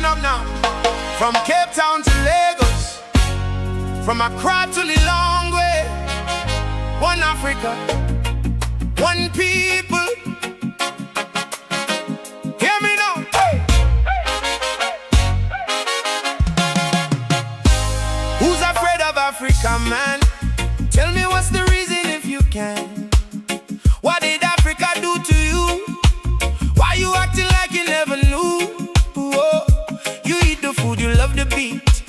listen up now. From Cape Town to Lagos, from Accra to Lilongwe, one Africa, one people. Hear me now. Hey. Who's afraid of Africa, man? Tell me what's the reason if you can. What did Africa do to you? Why you acting like you never knew? Oh, you eat the food, you love the beat,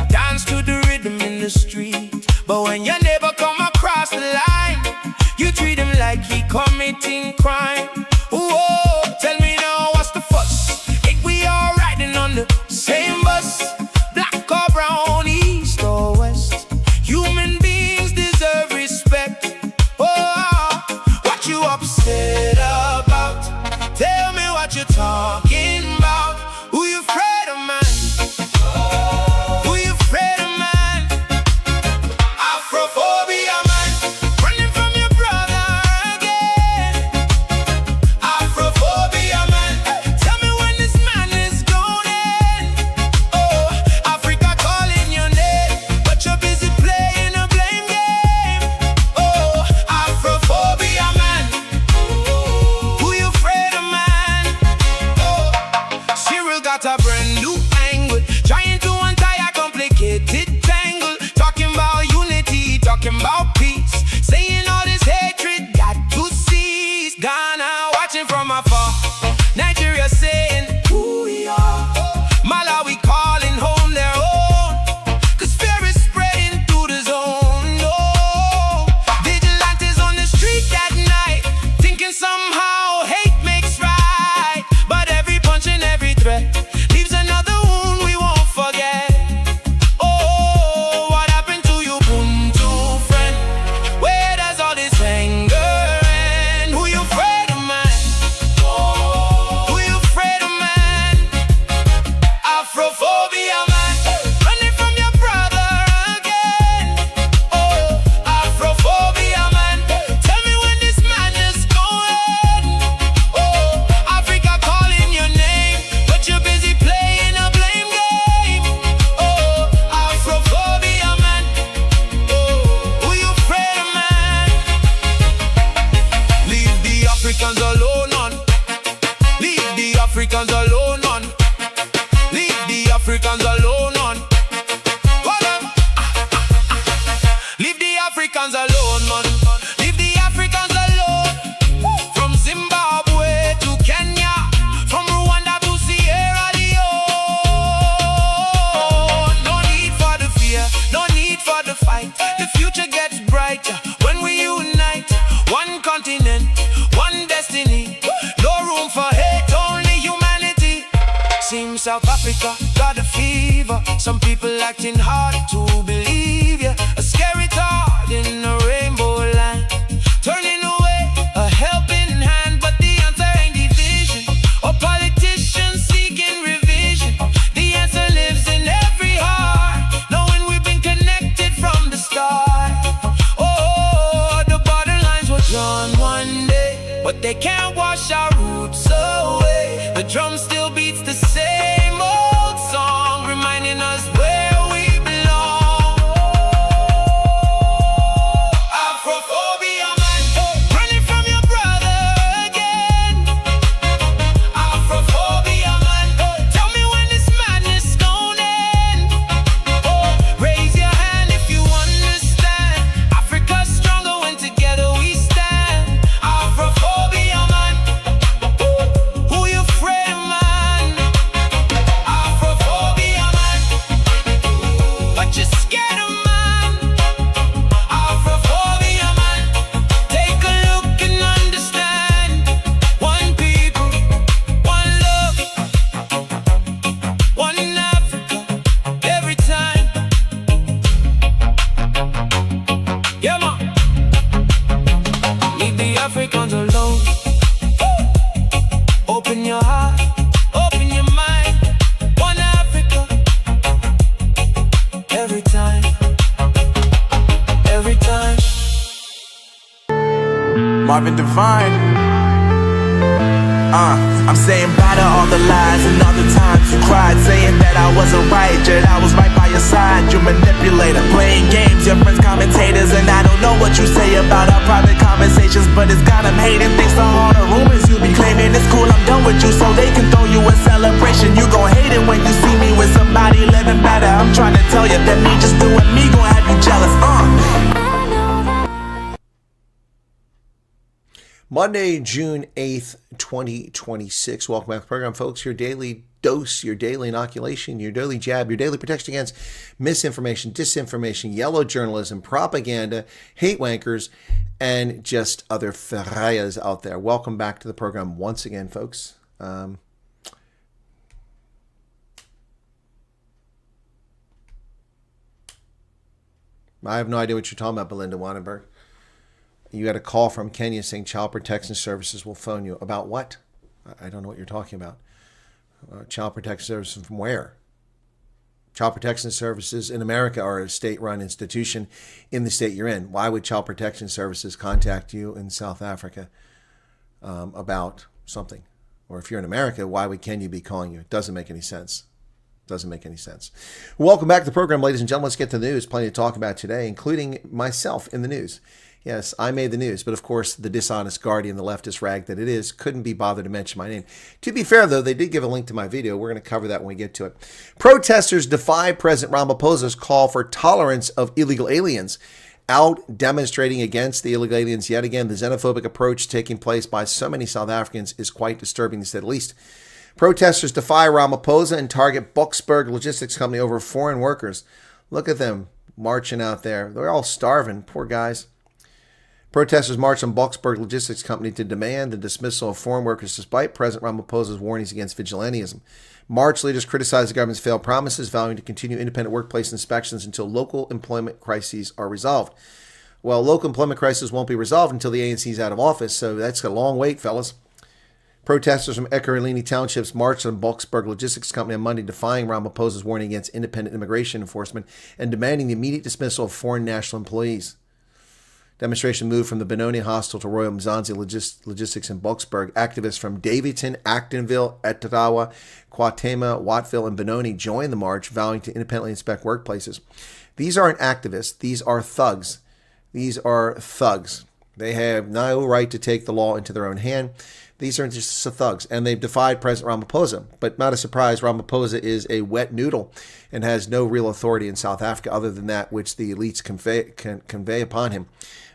dance to the rhythm in the street. But when your neighbor come across the line, you treat him like he committing crime. Oh, tell me now, what's the fuss? Ain't we all riding on the same bus? Black or brown, east or west, human beings deserve respect. Oh, what you upset about? Tell me what you're talking about. Who you afraid of, man? Who you afraid of, man? Afrophobia, man. Running from your brother again. Afrophobia, man. Tell me when this madness gonna end. Oh, Africa calling your name, but you're busy playing a blame game. Oh, Afrophobia, man. Who you afraid of, man? Oh, Cyril got a brand new angle, trying to untie a complicated tangle. Talking about unity, talking about peace, saying all this hatred got to cease. Ghana watching from afar, Nigeria saying who we are, Malawi calling home their own, cause fear is spreading through the zone. No, vigilantes on the street that night, thinking somehow hate makes right. But every punch and every threat leaves another wound we won't forget. Oh, what happened to you, Ubuntu friend? Where does all this anger end? Who you afraid of, man? Who you afraid of, man? Afrophobia, man. Running from your brother again. Oh, Afrophobia, man. Tell me when this madness gonna end. Oh, Africa calling your name, but you're busy playing a blame game. Oh, Afrophobia, man. Oh, who you afraid of, man? Leave the Africans alone, on. Leave the Africans alone, on. Leave the Africans alone, on. Hold on. Leave the Africans alone, man. Leave the Africans alone. From Zimbabwe to Kenya, from Rwanda to Sierra Leone. No need for the fear, no need for the fight. The future gets brighter when we unite. One continent, one destiny. No room for hate, only humanity. Seems South Africa got a fever. Some people acting hard to believe ya. A scary thought in a rainbow land, turning away a helping hand. But the answer ain't division or politicians seeking revision. The answer lives in every heart, knowing we've been connected from the start. Oh, the borderlines were drawn one day, but they can't wash our roots away. The drum still beats the same old song, reminding us where we belong. Afrophobia, man. Running from your brother again. Afrophobia, man. Tell me when this madness gonna end. Oh, raise your hand if you understand. Africa's stronger when together we stand. Afrophobia, man. Who you afraid of, man? Afrophobia, man. But you're scared of, man. Afrophobia, man. Take a look and understand. One people, one love, one Africa, every time. Yeah, man. Leave the Africans alone. Open your heart, open your mind. One Africa, every time. Every time. Marvin Divine. I'm saying bye to all the lies and all the times you cried, saying that I wasn't right, yet I was right by your side. You manipulator, playing games, your friends commentators, and I don't know what you say about our private conversations, but it's got them hating. Thanks to all the rumors you be claiming. It's cool, I'm done with you, so they can throw you a celebration. You gon' hate it when you see me with somebody living better. I'm trying to tell you that me just doing me gon' have you jealous. Monday, June 8th, 2026. Welcome back to the program, folks. Your daily dose, your daily inoculation, your daily jab, your daily protection against misinformation, disinformation, yellow journalism, propaganda, hate wankers, and just other ferrayas out there. Welcome back to the program once again, folks. I have no idea what you're talking about, Belinda Wannenberg. You got a call from Kenya saying Child Protection Services will phone you. About what? I don't know what you're talking about. Child Protection Services from where? Child Protection Services in America are a state-run institution in the state you're in. Why would Child Protection Services contact you in South Africa about something? Or if you're in America, why would Kenya be calling you? It doesn't make any sense. Doesn't make any sense. Welcome back to the program, ladies and gentlemen. Let's get to the news. Plenty to talk about today, including myself in the news. Yes, I made the news, but of course, the dishonest Guardian, the leftist rag that it is, couldn't be bothered to mention my name. To be fair, though, they did give a link to my video. We're going to cover that when we get to it. Protesters defy President Ramaphosa's call for tolerance of illegal aliens, out demonstrating against the illegal aliens yet again. The xenophobic approach taking place by so many South Africans is quite disturbing, to say the least. Protesters defy Ramaphosa and target Boksburg Logistics Company over foreign workers. Look at them marching out there. They're all starving, poor guys. Protesters marched on Boksburg Logistics Company to demand the dismissal of foreign workers despite President Ramaphosa's warnings against vigilantism. March leaders criticized the government's failed promises, vowing to continue independent workplace inspections until local employment crises are resolved. Well, local employment crises won't be resolved until the ANC is out of office, so that's a long wait, fellas. Protesters from Ekurhuleni townships marched on Boksburg Logistics Company on Monday, defying Ramaphosa's warning against independent immigration enforcement and demanding the immediate dismissal of foreign national employees. Demonstration moved from the Benoni Hostel to Royal Mzansi Logistics in Boksburg. Activists from Davidson, Actonville, Etarawa, Kwatema, Wattville, and Benoni joined the march, vowing to independently inspect workplaces. These aren't activists. These are thugs. These are thugs. They have no right to take the law into their own hand. These are just thugs, and they've defied President Ramaphosa. But not a surprise, Ramaphosa is a wet noodle and has no real authority in South Africa other than that which the elites convey upon him.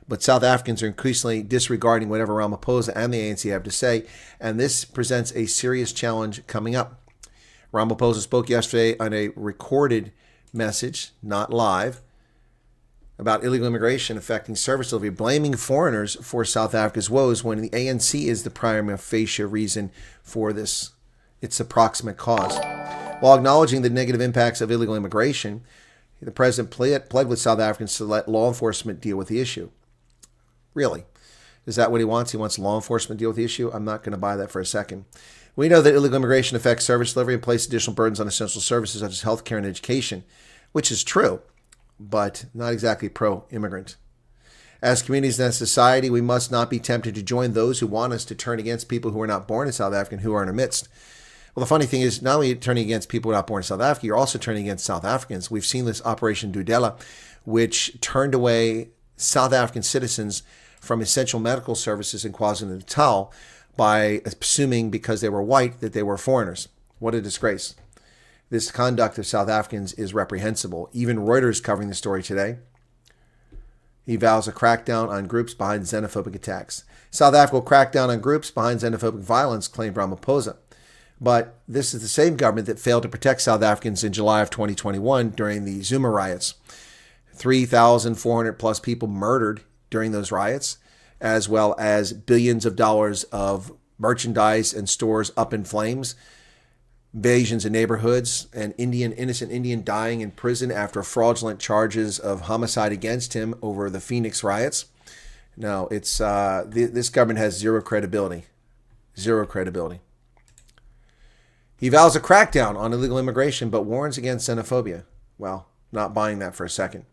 But South Africans are increasingly disregarding whatever Ramaphosa and the ANC have to say, and this presents a serious challenge coming up. Ramaphosa spoke yesterday on a recorded message, not live, about illegal immigration affecting service delivery, blaming foreigners for South Africa's woes when the ANC is the prima facie reason for this. It's a proximate cause. While acknowledging the negative impacts of illegal immigration, the president pled with South Africans to let law enforcement deal with the issue. Really? Is that what he wants? He wants law enforcement to deal with the issue? I'm not going to buy that for a second. We know that illegal immigration affects service delivery and places additional burdens on essential services such as healthcare and education, which is true, but not exactly pro-immigrant. As communities and as society, we must not be tempted to join those who want us to turn against people who are not born in South Africa and who are in our midst. Well, the funny thing is, not only turning against people who are not born in South Africa, you're also turning against South Africans. We've seen this Operation Dudela, which turned away South African citizens from essential medical services in KwaZulu-Natal by assuming because they were white that they were foreigners. What a disgrace. This conduct of South Africans is reprehensible. Even Reuters covering the story today. He vows a crackdown on groups behind xenophobic attacks. South Africa will crack down on groups behind xenophobic violence, claimed Ramaphosa. But this is the same government that failed to protect South Africans in July of 2021 during the Zuma riots. 3,400 plus people murdered during those riots, as well as billions of dollars of merchandise and stores up in flames, invasions in neighborhoods, and innocent Indian dying in prison after fraudulent charges of homicide against him over the Phoenix riots. No, it's this government has zero credibility. Zero credibility. He vows a crackdown on illegal immigration, but warns against xenophobia. Well, not buying that for a second.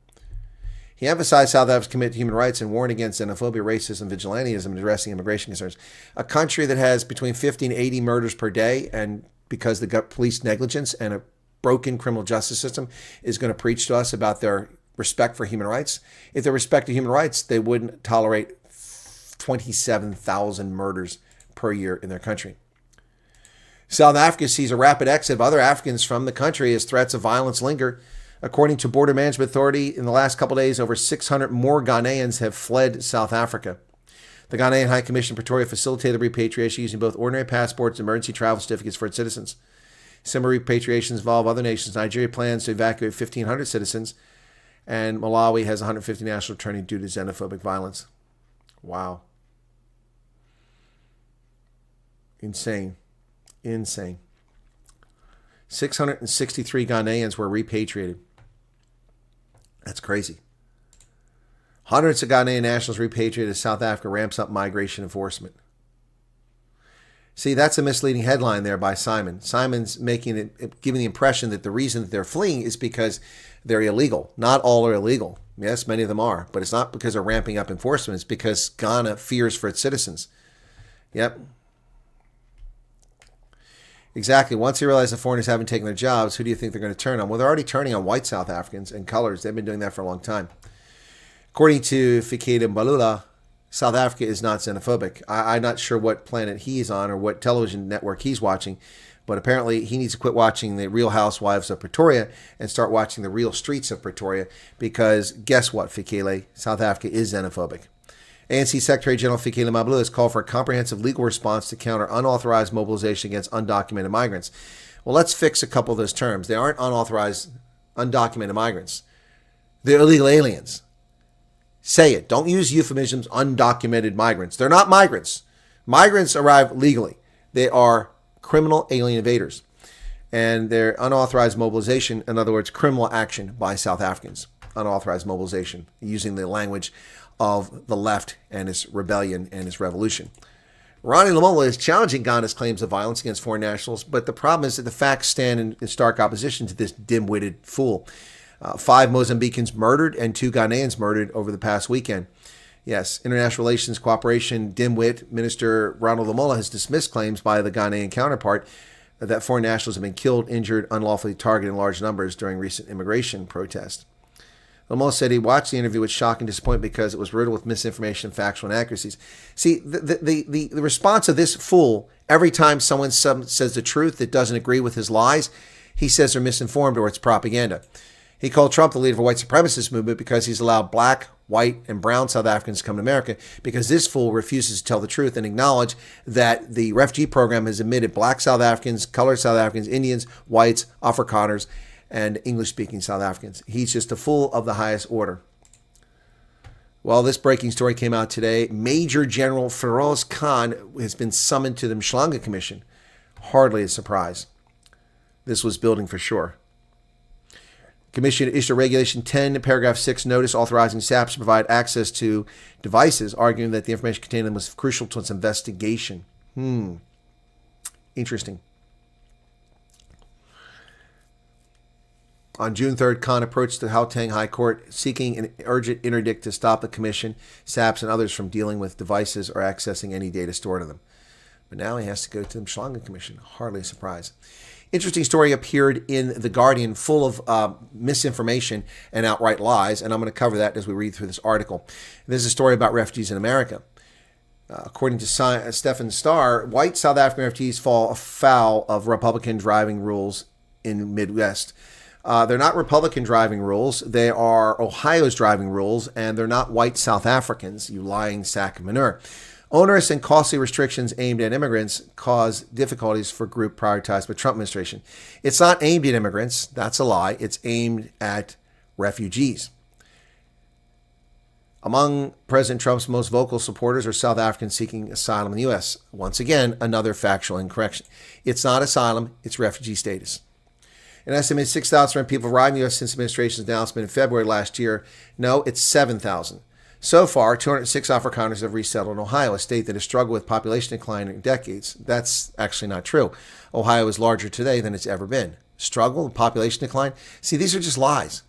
He emphasized South Africa's commitment to human rights and warned against xenophobia, racism, vigilantism, and addressing immigration concerns. A country that has between 50 and 80 murders per day, and because the police negligence and a broken criminal justice system is going to preach to us about their respect for human rights. If they respected human rights, they wouldn't tolerate 27,000 murders per year in their country. South Africa sees a rapid exit of other Africans from the country as threats of violence linger. According to Border Management Authority, in the last couple of days, over 600 more Ghanaians have fled South Africa. The Ghanaian High Commission in Pretoria facilitated repatriation using both ordinary passports and emergency travel certificates for its citizens. Similar repatriations involve other nations. Nigeria plans to evacuate 1,500 citizens, and Malawi has 150 nationals returning due to xenophobic violence. Wow. Insane. 663 Ghanaians were repatriated. That's crazy. Hundreds of Ghanaian nationals repatriated as South Africa ramps up migration enforcement. See, that's a misleading headline there by Simon. Simon's giving the impression that the reason that they're fleeing is because they're illegal. Not all are illegal. Yes, many of them are. But it's not because they're ramping up enforcement. It's because Ghana fears for its citizens. Yep. Exactly. Once they realize the foreigners haven't taken their jobs, who do you think they're going to turn on? Well, they're already turning on white South Africans and colors. They've been doing that for a long time. According to Fikile Mbalula, South Africa is not xenophobic. I'm not sure what planet he's on or what television network he's watching, but apparently he needs to quit watching the Real Housewives of Pretoria and start watching the Real Streets of Pretoria, because guess what, Fikile? South Africa is xenophobic. ANC Secretary General Fikile Mbalula has called for a comprehensive legal response to counter unauthorized mobilization against undocumented migrants. Well, let's fix a couple of those terms. They aren't unauthorized, undocumented migrants. They're illegal aliens. Say it. Don't use euphemisms, undocumented migrants. They're not migrants. Migrants arrive legally. They are criminal alien invaders. And their unauthorized mobilization, in other words, criminal action by South Africans. Unauthorized mobilization, using the language of the left and its rebellion and its revolution. Ronnie Lamola is challenging Ghana's claims of violence against foreign nationals, but the problem is that the facts stand in stark opposition to this dim-witted fool. 5 Mozambicans murdered and 2 Ghanaians murdered over the past weekend. Yes, International Relations Cooperation dimwit Minister Ronald Lamola has dismissed claims by the Ghanaian counterpart that foreign nationals have been killed, injured, unlawfully targeted in large numbers during recent immigration protests. Lamola said he watched the interview with shock and disappointment because it was riddled with misinformation, factual inaccuracies. See, the response of this fool, every time someone says the truth that doesn't agree with his lies, he says they're misinformed or it's propaganda. He called Trump the leader of a white supremacist movement because he's allowed black, white, and brown South Africans to come to America, because this fool refuses to tell the truth and acknowledge that the refugee program has admitted black South Africans, colored South Africans, Indians, whites, Afrikaners, and English-speaking South Africans. He's just a fool of the highest order. Well, this breaking story came out today. Major General Feroz Khan has been summoned to the Mhlanga Commission. Hardly a surprise. This was building for sure. Commission issued a Regulation 10, Paragraph 6 notice authorizing SAPs to provide access to devices, arguing that the information contained in them was crucial to its investigation. Interesting. On June 3rd, Khan approached the Gauteng High Court seeking an urgent interdict to stop the Commission, SAPs, and others from dealing with devices or accessing any data stored in them. But now he has to go to the Mhlanga Commission. Hardly a surprise. Interesting story appeared in The Guardian, full of misinformation and outright lies, and I'm going to cover that as we read through this article. This is a story about refugees in America. According to Stephen Starr, white South African refugees fall afoul of Republican driving rules in the Midwest. They're not Republican driving rules. They are Ohio's driving rules, and they're not white South Africans, you lying sack of manure. Onerous and costly restrictions aimed at immigrants cause difficulties for group prioritized by Trump administration. It's not aimed at immigrants. That's a lie. It's aimed at refugees. Among President Trump's most vocal supporters are South Africans seeking asylum in the U.S. Once again, another factual incorrection. It's not asylum. It's refugee status. An estimated 6,000 people arrived in the U.S. since the administration's announcement in February last year. No, it's 7,000. So far, 206 Afrikaners have resettled in Ohio, a state that has struggled with population decline in decades. That's actually not true. Ohio is larger today than it's ever been. Struggle and population decline? See, these are just lies.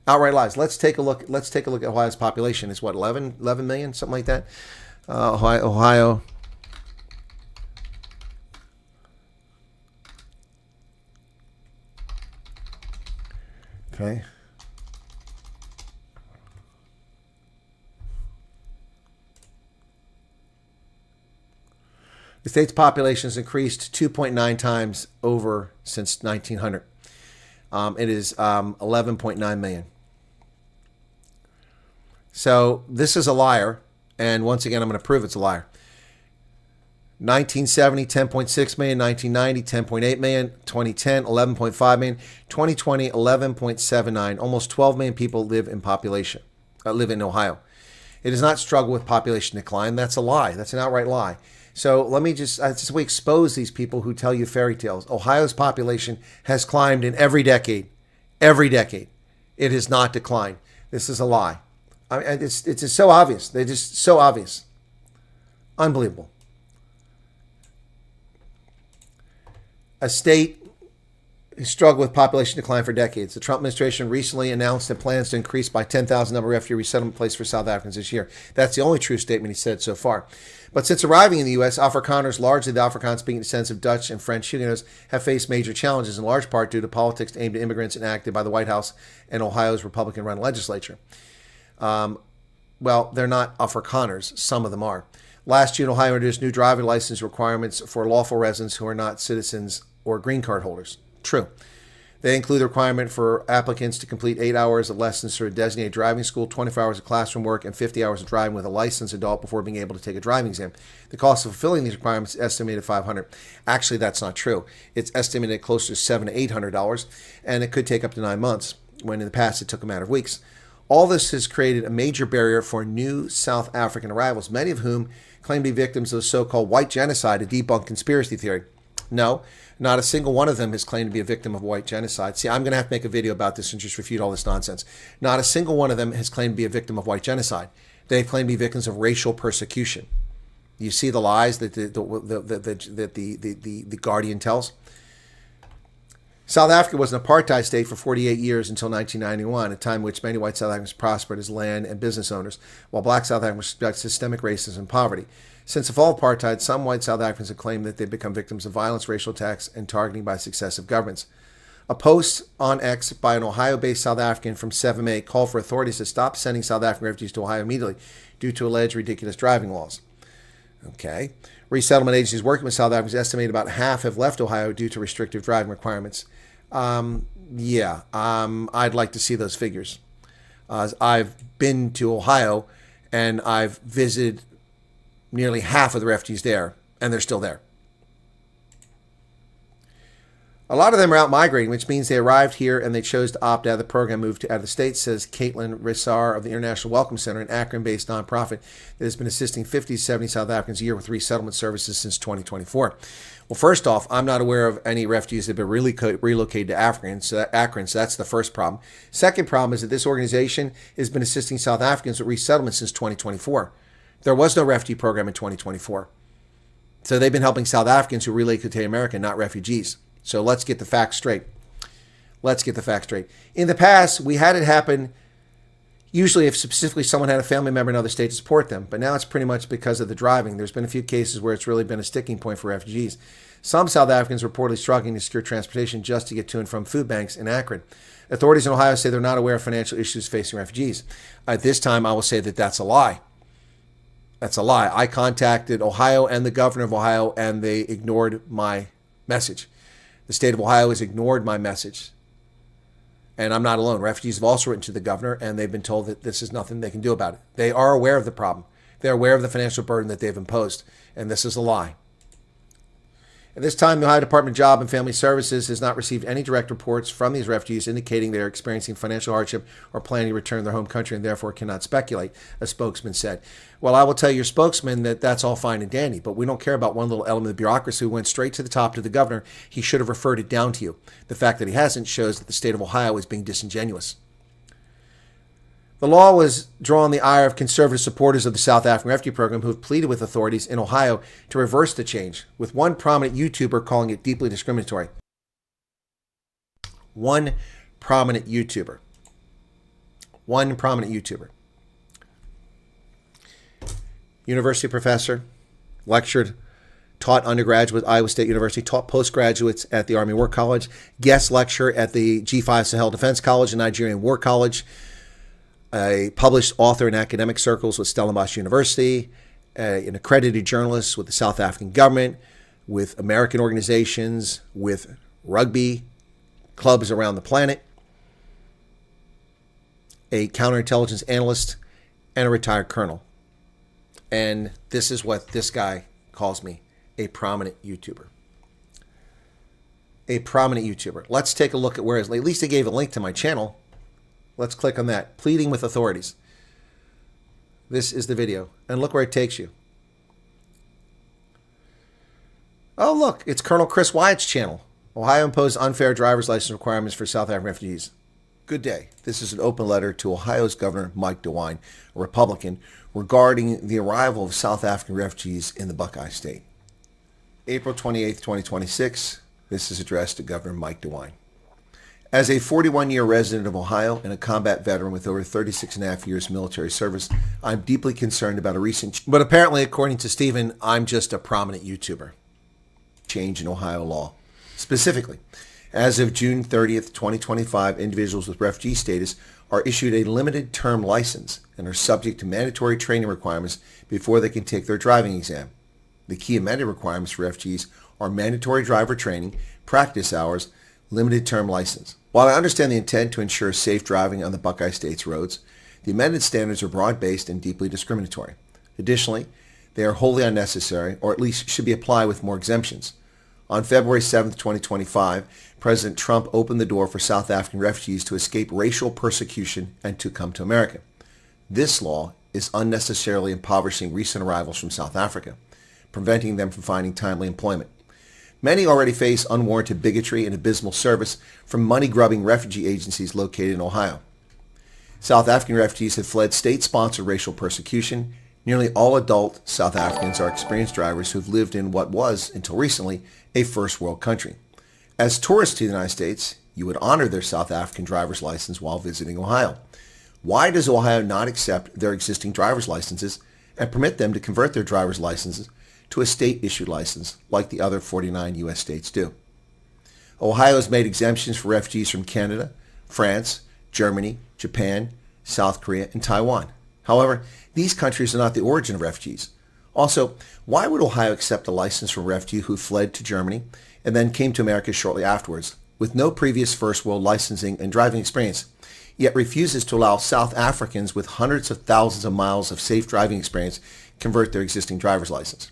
Outright lies. Let's take a look. Let's take a look at Ohio's population. It's what, 11 million, something like that. Ohio. Okay. The state's population has increased 2.9 times over since 1900. It is 11.9 million. So this is a liar, and once again, I'm going to prove it's a liar. 1970, 10.6 million. 1990, 10.8 million. 2010, 11.5 million. 2020, 11.79. Almost 12 million people live in Ohio. It does not struggle with population decline. That's a lie. That's an outright lie. So let me just we expose these people who tell you fairy tales. Ohio's population has climbed in every decade. Every decade. It has not declined. This is a lie. I mean, it's just so obvious. They're just so obvious. Unbelievable. A state has struggled with population decline for decades. The Trump administration recently announced that plans to increase by 10,000 number of refugee resettlement places for South Africans this year. That's the only true statement he said so far. But since arriving in the U.S., Afrikaners, largely the Afrikaans speaking descendants of Dutch and French Huguenots, have faced major challenges, in large part due to politics aimed at immigrants enacted by the White House and Ohio's Republican-run legislature. Well, they're not Afrikaners. Some of them are. Last June, Ohio introduced new driving license requirements for lawful residents who are not citizens or green card holders. True. They include the requirement for applicants to complete 8 hours of lessons through a designated driving school, 24 hours of classroom work, and 50 hours of driving with a licensed adult before being able to take a driving exam. The cost of fulfilling these requirements is estimated at $500. Actually, that's not true. It's estimated closer to $700 to $800, and it could take up to 9 months, when in the past it took a matter of weeks. All this has created a major barrier for new South African arrivals, many of whom claim to be victims of the so-called white genocide, a debunked conspiracy theory. No, not a single one of them has claimed to be a victim of white genocide. See, I'm going to have to make a video about this and just refute all this nonsense. Not a single one of them has claimed to be a victim of white genocide. They claim to be victims of racial persecution. You see the lies that the Guardian tells? South Africa was an apartheid state for 48 years until 1991, a time in which many white South Africans prospered as land and business owners, while black South Africans subject to systemic racism and poverty. Since the fall of apartheid, some white South Africans have claimed that they've become victims of violence, racial attacks, and targeting by successive governments. A post on X by an Ohio-based South African from 7 May called for authorities to stop sending South African refugees to Ohio immediately due to alleged ridiculous driving laws. Okay. Resettlement agencies working with South Africans estimate about half have left Ohio due to restrictive driving requirements. I'd like to see those figures. I've been to Ohio and I've visited nearly half of the refugees there, and they're still there. A lot of them are out migrating, which means they arrived here and they chose to opt out of the program, moved out of the state, says Caitlin Rissar of the International Welcome Center, an Akron-based nonprofit that has been assisting 50 to 70 South Africans a year with resettlement services since 2024. Well, first off, I'm not aware of any refugees that have been relocated to Akron, so that's the first problem. Second problem is that this organization has been assisting South Africans with resettlement since 2024. There was no refugee program in 2024. So they've been helping South Africans who relocated to America, not refugees. So let's get the facts straight. In the past, we had it happen usually if specifically someone had a family member in another state to support them. But now it's pretty much because of the driving. There's been a few cases where it's really been a sticking point for refugees. Some South Africans are reportedly struggling to secure transportation just to get to and from food banks in Akron. Authorities in Ohio say they're not aware of financial issues facing refugees. At this time, I will say that that's a lie. That's a lie. I contacted Ohio and the governor of Ohio, and they ignored my message. The state of Ohio has ignored my message. And I'm not alone. Refugees have also written to the governor, and they've been told that this is nothing they can do about it. They are aware of the problem. They're aware of the financial burden that they've imposed, and this is a lie. At this time, the Ohio Department of Job and Family Services has not received any direct reports from these refugees indicating they are experiencing financial hardship or planning to return to their home country and therefore cannot speculate, a spokesman said. Well, I will tell your spokesman that that's all fine and dandy, but we don't care about one little element of the bureaucracy who went straight to the top to the governor. He should have referred it down to you. The fact that he hasn't shows that the state of Ohio is being disingenuous. The law was drawing the ire of conservative supporters of the South African Refugee Program who have pleaded with authorities in Ohio to reverse the change, with one prominent YouTuber calling it deeply discriminatory. One prominent YouTuber. One prominent YouTuber. University professor, lectured, taught undergraduate at Iowa State University, taught postgraduates at the Army War College, guest lecturer at the G5 Sahel Defense College and Nigerian War College, a published author in academic circles with Stellenbosch University, an accredited journalist with the South African government, with American organizations, with rugby clubs around the planet, a counterintelligence analyst, and a retired colonel. And this is what this guy calls me, a prominent YouTuber. A prominent YouTuber. Let's take a look at where at least they gave a link to my channel. Let's click on that. Pleading with authorities. This is the video. And look where it takes you. Oh, look. It's Colonel Chris Wyatt's channel. Ohio imposed unfair driver's license requirements for South African refugees. Good day. This is an open letter to Ohio's Governor Mike DeWine, a Republican, regarding the arrival of South African refugees in the Buckeye State. April 28, 2026. This is addressed to Governor Mike DeWine. As a 41-year resident of Ohio and a combat veteran with over 36 and a half years military service, I'm deeply concerned about a recent, but apparently, according to Stephen, I'm just a prominent YouTuber, change in Ohio law. Specifically, as of June 30th, 2025, individuals with refugee status are issued a limited term license and are subject to mandatory training requirements before they can take their driving exam. The key amended requirements for refugees are mandatory driver training, practice hours, limited term license. While I understand the intent to ensure safe driving on the Buckeye State's roads, the amended standards are broad-based and deeply discriminatory. Additionally, they are wholly unnecessary, or at least should be applied with more exemptions. On February 7, 2025, President Trump opened the door for South African refugees to escape racial persecution and to come to America. This law is unnecessarily impoverishing recent arrivals from South Africa, preventing them from finding timely employment. Many already face unwarranted bigotry and abysmal service from money-grubbing refugee agencies located in Ohio. South African refugees have fled state-sponsored racial persecution. Nearly all adult South Africans are experienced drivers who have lived in what was, until recently, a first-world country. As tourists to the United States, you would honor their South African driver's license while visiting Ohio. Why does Ohio not accept their existing driver's licenses and permit them to convert their driver's licenses to a state-issued license like the other 49 U.S. states do? Ohio has made exemptions for refugees from Canada, France, Germany, Japan, South Korea, and Taiwan. However, these countries are not the origin of refugees. Also, why would Ohio accept a license from a refugee who fled to Germany and then came to America shortly afterwards with no previous first world licensing and driving experience, yet refuses to allow South Africans with hundreds of thousands of miles of safe driving experience convert their existing driver's license?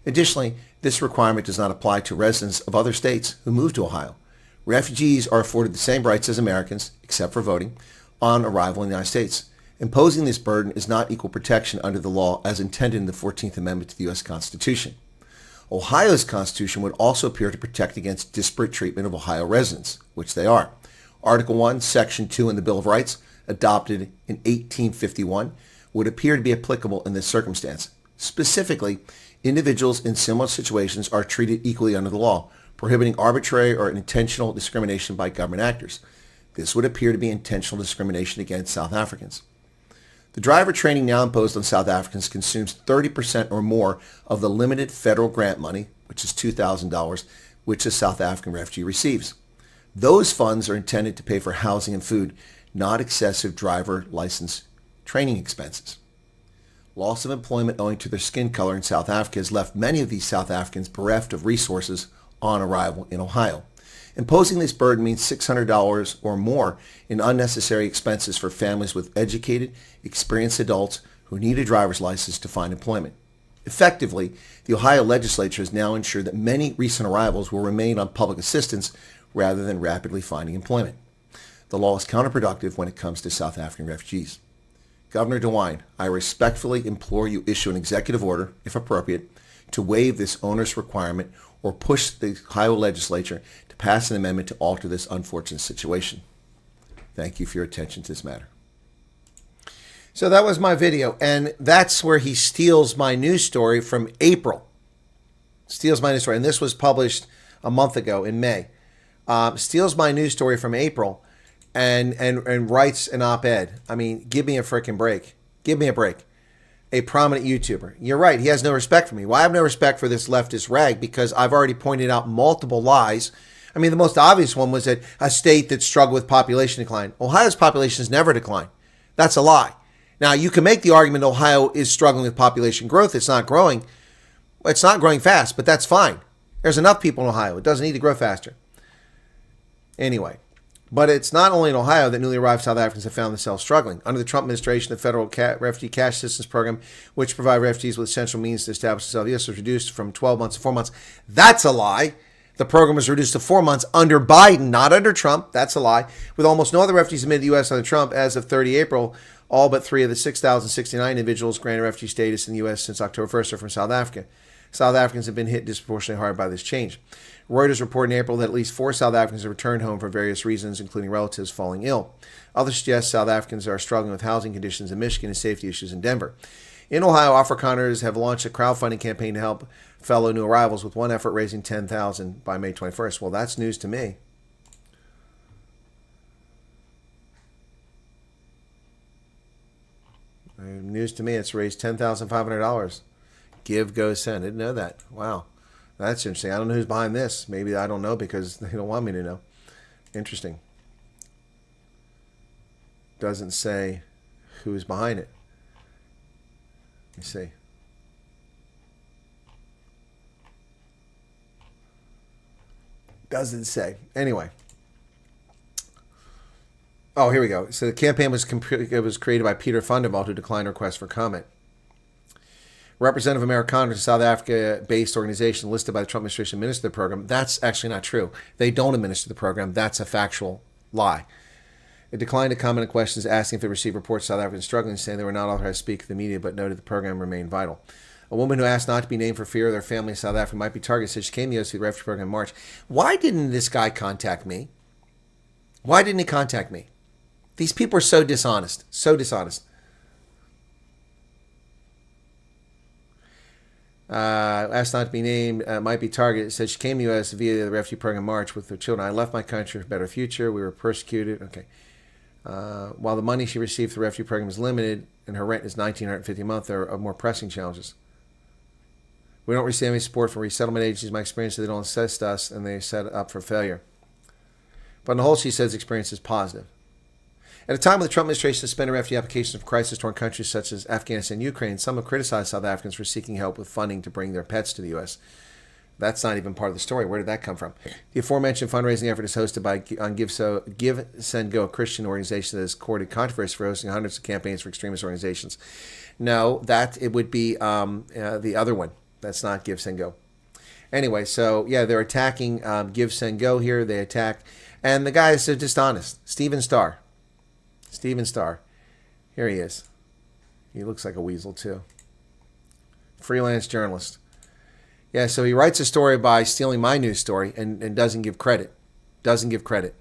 Additionally, this requirement does not apply to residents of other states who move to Ohio. Refugees are afforded the same rights as Americans, except for voting, on arrival in the United States. Imposing this burden is not equal protection under the law as intended in the 14th Amendment to the U.S. Constitution. Ohio's Constitution would also appear to protect against disparate treatment of Ohio residents, which they are. Article 1, Section 2 in the Bill of Rights, adopted in 1851, would appear to be applicable in this circumstance. Specifically, individuals in similar situations are treated equally under the law, prohibiting arbitrary or intentional discrimination by government actors. This would appear to be intentional discrimination against South Africans. The driver training now imposed on South Africans consumes 30% or more of the limited federal grant money, which is $2,000, which a South African refugee receives. Those funds are intended to pay for housing and food, not excessive driver license training expenses. Loss of employment owing to their skin color in South Africa has left many of these South Africans bereft of resources on arrival in Ohio. Imposing this burden means $600 or more in unnecessary expenses for families with educated, experienced adults who need a driver's license to find employment. Effectively, the Ohio legislature has now ensured that many recent arrivals will remain on public assistance rather than rapidly finding employment. The law is counterproductive when it comes to South African refugees. Governor DeWine, I respectfully implore you issue an executive order, if appropriate, to waive this onerous requirement or push the Ohio legislature to pass an amendment to alter this unfortunate situation. Thank you for your attention to this matter. So that was my video, and that's where he steals my news story from April. Steals my news story, and this was published a month ago in May. Steals my news story from April and writes an op-ed. I mean, give me a freaking break. Give me a break. A prominent YouTuber. You're right. He has no respect for me. Well, I have no respect for this leftist rag because I've already pointed out multiple lies. I mean, the most obvious one was that a state that struggled with population decline. Ohio's population has never declined. That's a lie. Now, you can make the argument Ohio is struggling with population growth. It's not growing. It's not growing fast, but that's fine. There's enough people in Ohio. It doesn't need to grow faster. Anyway, but it's not only in Ohio that newly arrived South Africans have found themselves struggling. Under the Trump administration, the federal refugee cash assistance program, which provides refugees with essential means to establish themselves, was reduced from 12 months to 4 months. That's a lie. The program was reduced to 4 months under Biden, not under Trump. That's a lie. With almost no other refugees admitted to the U.S. under Trump, as of 30 April, all but 3 of the 6,069 individuals granted refugee status in the U.S. since October 1st are from South Africa. South Africans have been hit disproportionately hard by this change. Reuters reported in April that at least 4 South Africans have returned home for various reasons, including relatives falling ill. Others suggest South Africans are struggling with housing conditions in Michigan and safety issues in Denver. In Ohio, Afrikaners have launched a crowdfunding campaign to help fellow new arrivals, with one effort raising $10,000 by May 21st. Well, that's news to me. News to me, it's raised $10,500. Give, go, send. I didn't know that. Wow. That's interesting. I don't know who's behind this. Maybe I don't know because they don't want me to know. Interesting. Doesn't say who's behind it. Let me see. Doesn't say. Anyway. Oh, here we go. So the campaign was created by Peter Funderveld, who declined a request for comment. Representative Amerikaners, a South Africa-based organization listed by the Trump administration, administer the program. That's actually not true. They don't administer the program. That's a factual lie. It declined to comment on questions asking if it received reports of South Africans struggling, saying they were not authorized to speak to the media, but noted the program remained vital. A woman who asked not to be named for fear their family in South Africa might be targeted said she came to the U.S. through the refugee program in March. Why didn't this guy contact me? Why didn't he contact me? These people are so dishonest. So dishonest. Asked not to be named, might be targeted. It said she came to the U.S. via the refugee program in March with her children. I left my country for a better future. We were persecuted. Okay. While the money she received through the refugee program is limited and her rent is $1,950 a month, there are more pressing challenges. We don't receive any support from resettlement agencies. My experience is they don't assist us and they set up for failure. But on the whole, she says the experience is positive. At a time when the Trump administration suspended refugee applications from crisis-torn countries such as Afghanistan and Ukraine, some have criticized South Africans for seeking help with funding to bring their pets to the U.S. That's not even part of the story. Where did that come from? The aforementioned fundraising effort is hosted by Give, Send, Go, a Christian organization that has courted controversy for hosting hundreds of campaigns for extremist organizations. No, it would be the other one. That's not Give, Send, Go. Anyway, so yeah, they're attacking Give, Send, Go here. They attack, and the guy is so dishonest. Steven Starr. Here he is. He looks like a weasel too. Freelance journalist. Yeah, so he writes a story by stealing my news story and doesn't give credit. Does give a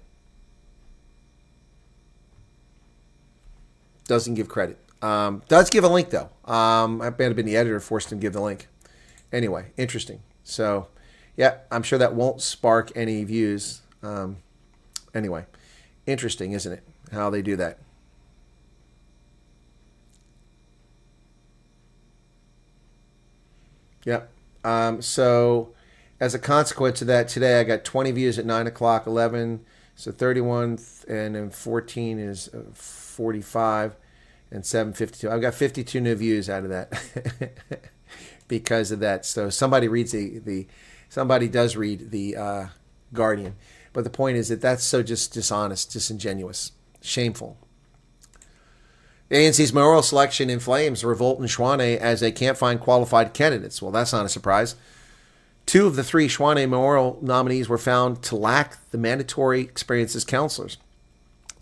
link though. I might have been the editor, forced him to give the link. Anyway, interesting. So, yeah, I'm sure that won't spark any views. Anyway, interesting, isn't it? How they do that. Yep. So as a consequence of that, today I got 20 views at 9 o'clock, 11, so 31, and then 14 is 45, and 752. I've got 52 new views out of that because of that. So somebody reads somebody does read the Guardian, but the point is that that's so just dishonest, disingenuous, shameful. The ANC's mayoral selection inflames revolt in Schwane as they can't find qualified candidates. Well, that's not a surprise. 2 of the 3 Schwane mayoral nominees were found to lack the mandatory experience as councilors.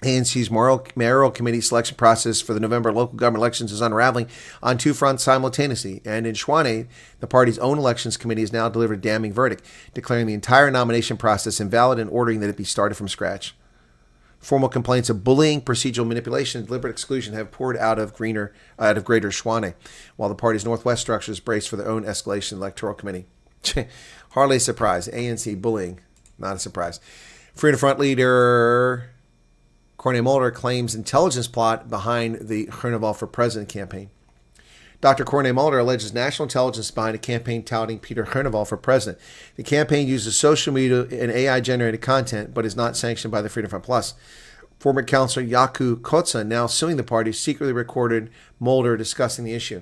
ANC's mayoral committee selection process for the November local government elections is unraveling on 2 fronts simultaneously. And in Schwane, the party's own elections committee has now delivered a damning verdict, declaring the entire nomination process invalid and ordering that it be started from scratch. Formal complaints of bullying, procedural manipulation, and deliberate exclusion have poured out of Greater Schwane, while the party's Northwest structures brace for their own escalation electoral committee. Hardly a surprise. ANC bullying, not a surprise. Freedom Front leader Corne Mulder claims intelligence plot behind the Carnival for President campaign. Dr. Corne Mulder alleges national intelligence behind a campaign touting Peter Carnival for president. The campaign uses social media and AI-generated content, but is not sanctioned by the Freedom Front Plus. Former councillor Yaku Kotsa, now suing the party, secretly recorded Mulder discussing the issue.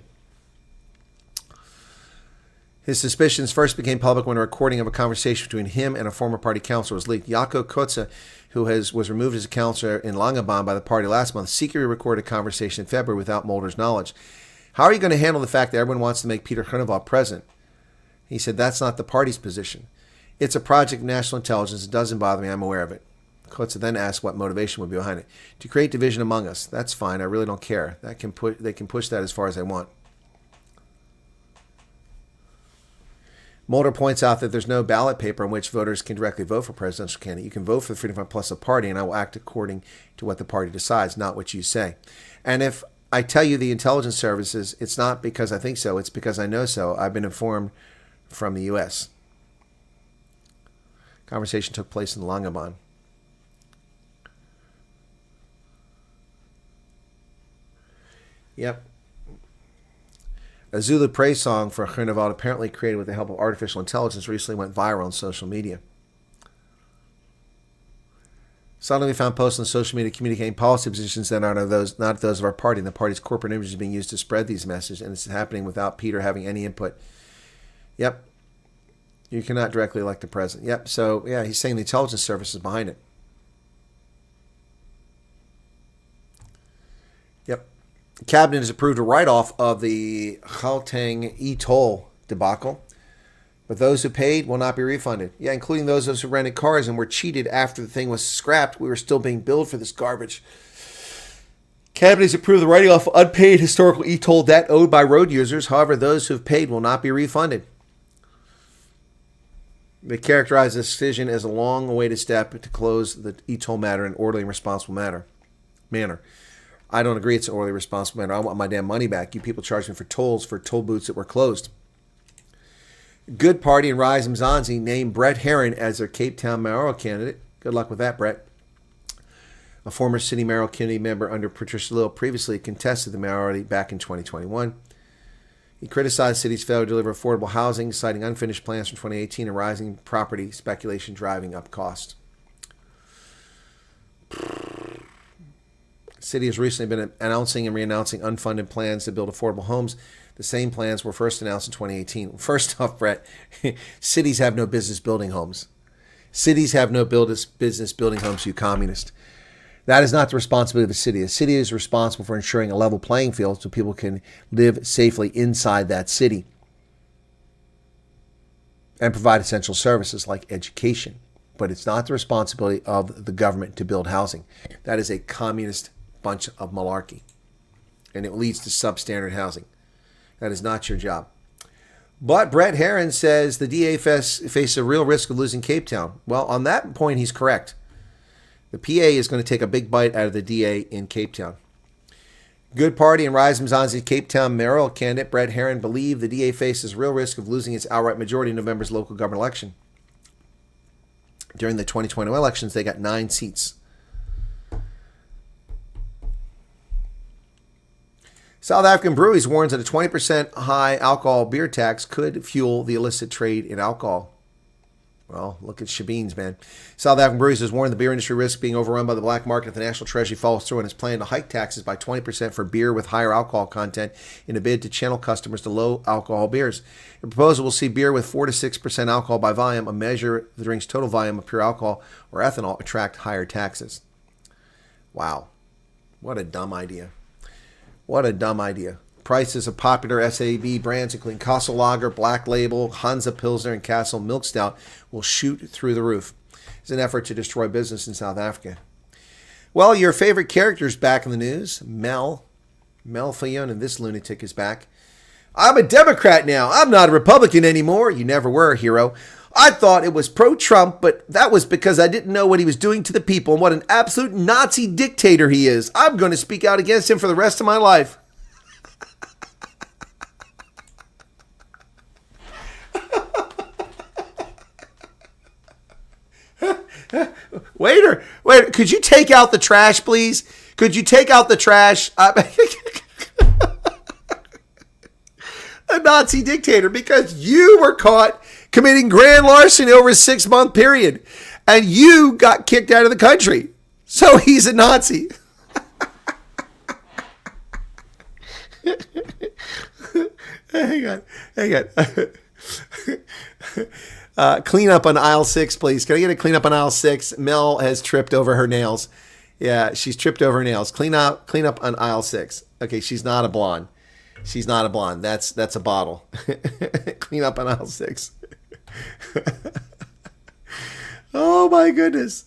His suspicions first became public when a recording of a conversation between him and a former party councillor was leaked. Yaku Kotsa, who was removed as a councillor in Langaban by the party last month, secretly recorded a conversation in February without Mulder's knowledge. How are you going to handle the fact that everyone wants to make Peter Carnival president? He said, that's not the party's position. It's a project of national intelligence. It doesn't bother me. I'm aware of it. Kotza then asked what motivation would be behind it. To create division among us. That's fine. I really don't care. They can push that as far as they want. Mulder points out that there's no ballot paper in which voters can directly vote for presidential candidate. You can vote for the Freedom Front Plus a party, and I will act according to what the party decides, not what you say. And if I tell you the intelligence services, it's not because I think so. It's because I know so. I've been informed from the U.S. Conversation took place in Langaban. Yep. A Zulu praise song for Carnival, apparently created with the help of artificial intelligence, recently went viral on social media. Suddenly we found posts on social media communicating policy positions that are not those of our party. And the party's corporate image is being used to spread these messages, and it's happening without Peter having any input. Yep. You cannot directly elect the president. Yep. So, yeah, he's saying the intelligence service is behind it. Yep. The cabinet has approved a write-off of the Gauteng e-toll debacle. But those who paid will not be refunded. Yeah, including those of us who rented cars and were cheated after the thing was scrapped. We were still being billed for this garbage. Cabinet has approved the writing off of unpaid historical e-toll debt owed by road users. However, those who have paid will not be refunded. They characterize this decision as a long-awaited step to close the e-toll matter in an orderly and responsible manner. I don't agree it's an orderly, responsible manner. I want my damn money back. You people charge me for tolls for toll booths that were closed. Good Party and Rise Mzansi named Brett Herron as their Cape Town mayoral candidate. Good luck with that, Brett. A former city mayoral committee member under Patricia Little previously contested the mayoralty back in 2021. He criticized the city's failure to deliver affordable housing, citing unfinished plans from 2018 and rising property speculation driving up costs. The city has recently been announcing and re-announcing unfunded plans to build affordable homes. The same plans were first announced in 2018. First off, Brett, cities have no business building homes. Cities have no business building homes, you communist. That is not the responsibility of the city. The city is responsible for ensuring a level playing field so people can live safely inside that city and provide essential services like education. But it's not the responsibility of the government to build housing. That is a communist bunch of malarkey. And it leads to substandard housing. That is not your job. But Brett Herron says the DA face a real risk of losing Cape Town. Well, on that point, he's correct. The PA is going to take a big bite out of the DA in Cape Town. Good Party and Rise Mzansi's Cape Town mayoral candidate Brett Herron believe the DA faces real risk of losing its outright majority in November's local government election. During the 2021 elections, they got 9 seats. South African Breweries warns that a 20% high alcohol beer tax could fuel the illicit trade in alcohol. Well, look at Shabeens, man. South African Breweries has warned the beer industry risks being overrun by the black market if the National Treasury follows through on its plan to hike taxes by 20% for beer with higher alcohol content in a bid to channel customers to low alcohol beers. The proposal will see beer with 4 to 6% alcohol by volume, a measure of the drink's total volume of pure alcohol or ethanol, attract higher taxes. Wow. What a dumb idea. What a dumb idea. Prices of popular SAB brands, including Castle Lager, Black Label, Hansa Pilsner, and Castle Milk Stout, will shoot through the roof. It's an effort to destroy business in South Africa. Well, your favorite character's back in the news. Mel Fayona, this lunatic, is back. I'm a Democrat now. I'm not a Republican anymore. You never were, hero. I thought it was pro-Trump, but that was because I didn't know what he was doing to the people and what an absolute Nazi dictator he is. I'm going to speak out against him for the rest of my life. Waiter, could you take out the trash, please? Could you take out the trash? A Nazi dictator, because you were caught committing grand larceny over a 6-month period and you got kicked out of the country. So he's a Nazi. Hang on. Clean up on aisle 6, please. Can I get a clean up on aisle 6? Mel has tripped over her nails. Yeah, she's tripped over her nails. Clean up on aisle 6. Okay, she's not a blonde. She's not a blonde. That's a bottle. Clean up on aisle 6. Oh my goodness.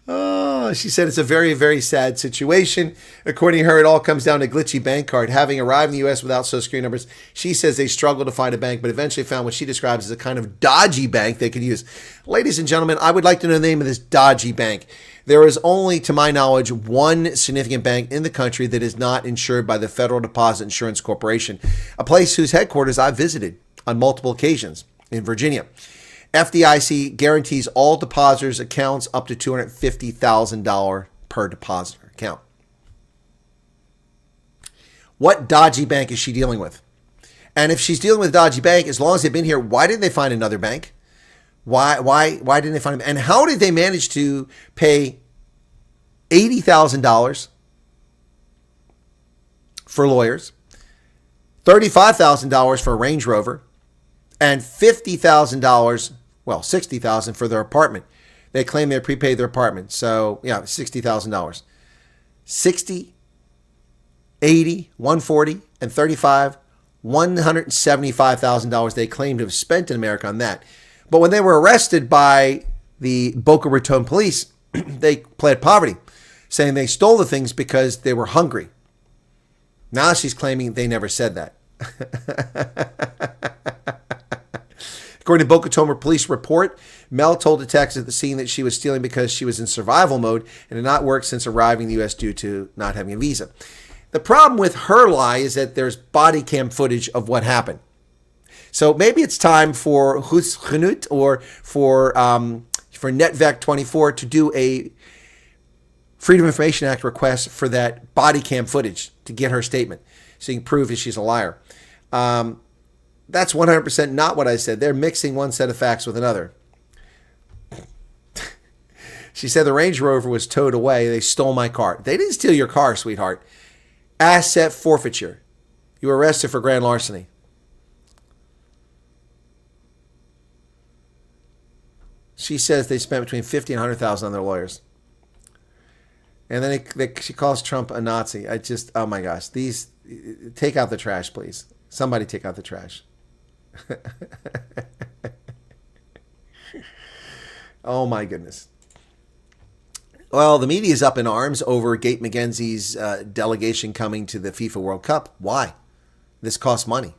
Oh, she said it's a very, very sad situation. According to her, it all comes down to glitchy bank card. Having arrived in the U.S. without social security numbers, she says they struggled to find a bank, but eventually found what she describes as a kind of dodgy bank they could use. Ladies and gentlemen, I would like to know the name of this dodgy bank. There is only, to my knowledge, one significant bank in the country that is not insured by the Federal Deposit Insurance Corporation, a place whose headquarters I've visited on multiple occasions in Virginia. FDIC guarantees all depositors' accounts up to $250,000 per depositor account. What dodgy bank is she dealing with? And if she's dealing with a dodgy bank, as long as they've been here, why didn't they find another bank? Why didn't they find them? And how did they manage to pay $80,000 for lawyers, $35,000 for a Range Rover, and $50,000, well, $60,000 for their apartment? They claim they prepaid their apartment. So, yeah, $60,000. 60, 80, 140, and 35, $175,000 they claim to have spent in America on that. But when they were arrested by the Boca Raton police, they pled poverty, saying they stole the things because they were hungry. Now she's claiming they never said that. According to Boca Raton police report, Mel told detectives at the scene that she was stealing because she was in survival mode and had not worked since arriving in the U.S. due to not having a visa. The problem with her lie is that there's body cam footage of what happened. So maybe it's time for Husgenut or for NetVec24 to do a Freedom of Information Act request for that body cam footage to get her statement so you can prove that she's a liar. That's 100% not what I said. They're mixing one set of facts with another. She said the Range Rover was towed away. They stole my car. They didn't steal your car, sweetheart. Asset forfeiture. You were arrested for grand larceny. She says they spent between $50,000 and $100,000 on their lawyers. And then she calls Trump a Nazi. Oh my gosh. Take out the trash, please. Somebody take out the trash. Oh my goodness. Well, the media is up in arms over Gate McKenzie's delegation coming to the FIFA World Cup. Why? This costs money.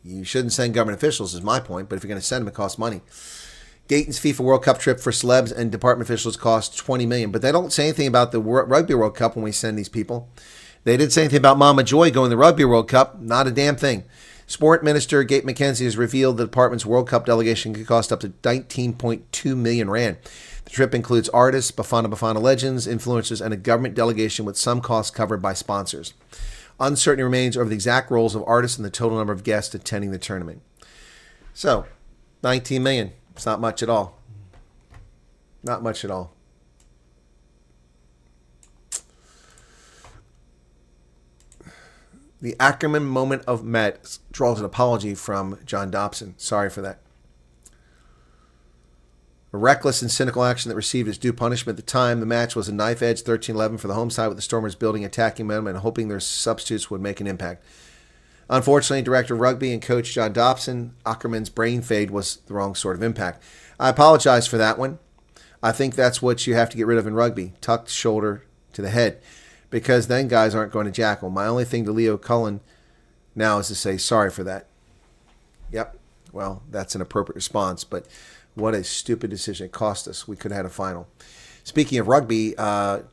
You shouldn't send government officials, is my point, but if you're going to send them, it costs money. Gayton's FIFA World Cup trip for celebs and department officials costs $20 million, but they don't say anything about the Rugby World Cup when we send these people. They didn't say anything about Mama Joy going to the Rugby World Cup. Not a damn thing. Sport Minister Gate McKenzie has revealed the department's World Cup delegation could cost up to 19.2 million rand. The trip includes artists, Bafana legends, influencers, and a government delegation with some costs covered by sponsors. Uncertainty remains over the exact roles of artists and the total number of guests attending the tournament. So, 19 million. It's not much at all. Not much at all. The Ackerman moment of Met draws an apology from John Dobson. Sorry for that. A reckless and cynical action that received its due punishment at the time. The match was a knife-edge 13-11 for the home side, with the Stormers building attacking momentum and hoping their substitutes would make an impact. Unfortunately, Director of Rugby and Coach John Dobson, Ackerman's brain fade was the wrong sort of impact. I apologize for that one. I think that's what you have to get rid of in rugby. Tucked shoulder to the head. Because then guys aren't going to jackal. My only thing to Leo Cullen now is to say sorry for that. Yep. Well, that's an appropriate response, but what a stupid decision. It cost us. We could have had a final. Speaking of rugby,